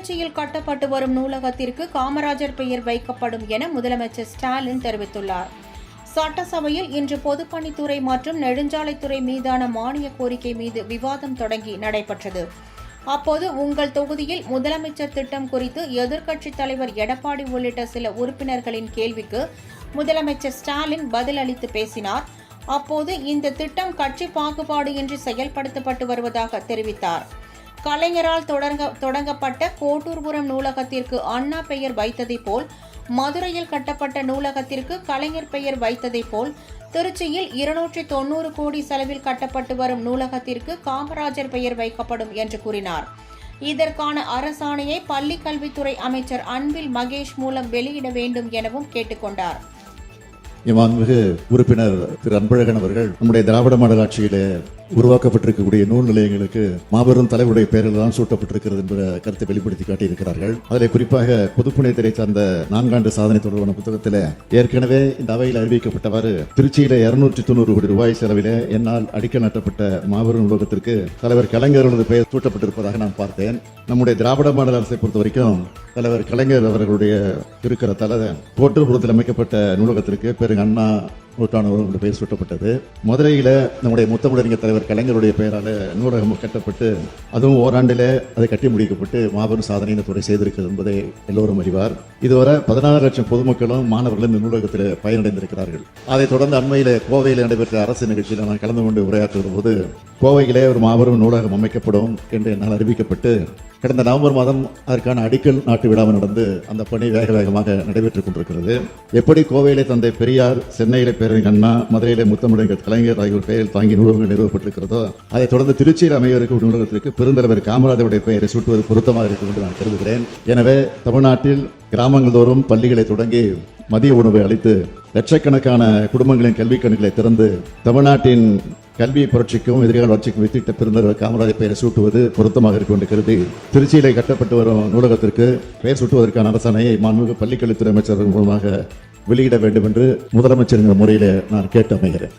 திருச்சியில் கட்டப்பட்டு வரும் நூலகத்திற்கு காமராஜர் பெயர் வைக்கப்படும் என முதலமைச்சர் ஸ்டாலின் தெரிவித்துள்ளார். சட்டசபையில் இன்று பொதுப்பணித்துறை மற்றும் நெடுஞ்சாலைத்துறை மீதான மானிய கோரிக்கை மீது விவாதம் தொடங்கி நடைபெற்றது. அப்போது உங்கள் தொகுதியில் முதலமைச்சர் திட்டம் குறித்து எதிர்க்கட்சித் தலைவர் எடப்பாடி உள்ளிட்ட சில உறுப்பினர்களின் கேள்விக்கு முதலமைச்சர் ஸ்டாலின் பதிலளித்து பேசினார். அப்போது இந்த திட்டம் கட்சி பாகுபாடு இன்றி செயல்படுத்தப்பட்டு வருவதாக தெரிவித்தார். கலைஞரால் தொடங்கப்பட்ட கோட்டூர்புரம் நூலகத்திற்கு அண்ணா பெயர் வைத்ததை போல், மதுரையில் கட்டப்பட்ட நூலகத்திற்கு கலைஞர் பெயர் வைத்ததை போல், திருச்சியில் 290 கோடி செலவில் கட்டப்பட்டு வரும் நூலகத்திற்கு காமராஜர் பெயர் வைக்கப்படும் என்று கூறினார். இதற்கான அரசாணையை பள்ளிக் கல்வித்துறை அமைச்சர் அன்பில் மகேஷ் மூலம் வெளியிட வேண்டும் எனவும் கேட்டுக்கொண்டார். மாண்புமிகு உறுப்பினர் திரு அன்பழகன் அவர்கள் நம்முடைய திராவிட மாடல் ஆட்சியிலே உருவாக்கப்பட்டிருக்கக்கூடிய நூல் நிலையங்களுக்கு மாபெரும் தலைவருடைய பெயரில் தான் சூட்டப்பட்டிருக்கிறது என்ற கருத்தை வெளிப்படுத்தி காட்டியிருக்கிறார்கள். அதில் குறிப்பாக பொதுப்பணித்துறை சார்ந்த 4 ஆண்டு சாதனை தொடர்பான புத்தகத்தில் ஏற்கனவே இந்த அவையில் அறிவிக்கப்பட்டவாறு திருச்சியில 290 கோடி ரூபாய் செலவிலே என்னால் அடிக்கல் நாட்டப்பட்ட மாபெரும் நூலகத்திற்கு தலைவர் கலைஞர்களது பெயர் சூட்டப்பட்டிருப்பதாக நான் பார்த்தேன். நம்முடைய திராவிட மாடல் அரசை பொறுத்த வரைக்கும் தலைவர் கலைஞர் அவர்களுடைய இருக்கிற கோட்டூர்புரத்தில் அமைக்கப்பட்ட நூலகத்திற்கு பெருங்க அண்ணா நூற்றாண்டு பெயர் சூட்டப்பட்டது. மதுரையில நம்முடைய முத்தமிழறிஞர் தலைவர் கலைஞருடைய பெயரால நூலகம் கட்டப்பட்டு அதுவும் ஓராண்டிலே அதை கட்டி முடிக்கப்பட்டு மாபெரும் சாதனை இந்த துறை செய்திருக்கிறது என்பதை எல்லோரும் அறிவார். இதுவரை 16 லட்சம் பொதுமக்களும் மாணவர்களும் இந்த நூலகத்தில் பயனடைந்திருக்கிறார்கள். அதைத் தொடர்ந்து அண்மையில கோவையில் நடைபெற்ற அரசு நிகழ்ச்சியில் நான் கலந்து கொண்டு உரையாற்றுகிற போது கோவையிலே ஒரு மாபெரும் நூலகம் அமைக்கப்படும் என்று என்னால் அறிவிக்கப்பட்டு கடந்த நவம்பர் மாதம் அதற்கான அடிக்கல் நாட்டு விழா நடந்து அந்த பணி வேகமாக நடைபெற்றுக் கொண்டிருக்கிறது. எப்படி கோவையிலே தந்தை பெரியார், சென்னையிலே பேரறிஞர் அண்ணா, மதுரையிலே முத்தமிழறிஞர் கலைஞர் ஆகியோர் பெயரில் தாங்கி நூலகங்கள் நிறுவப்பட்டிருக்கிறதோ அதைத் தொடர்ந்து திருச்சியில் அமையவிருக்கும் நூலகத்திற்கு பெருந்தலைவர் காமராஜருடைய பெயரை சூட்டுவது பொருத்தமாக இருக்கும் என்று நான் கருதுகிறேன். எனவே தமிழ்நாட்டில் கிராமங்கள் தோறும் பள்ளிகளை தொடங்கி மதிய உணவை அளித்து லட்சக்கணக்கான குடும்பங்களின் கல்விக் கணக்குகளை திறந்து தமிழ்நாட்டின் கல்வி புரட்சிக்கும் எதிர்கால வளர்ச்சிக்கும் வித்திட்ட பெருந்தலைவர் காமராஜர் பெயரை சூட்டுவது பொருத்தமாக இருக்கும் என்று கருதி திருச்சியிலே கட்டப்பட்டு வரும் நூலகத்திற்கு பெயர் சூட்டுவதற்கான அரசாணையை மாண்புமிகு பள்ளிக்கல்வித்துறை அமைச்சர்கள் மூலமாக வெளியிட வேண்டும் என்று முதலமைச்சர் என்ற முறையில் நான் கேட்டு அமைகிறேன்.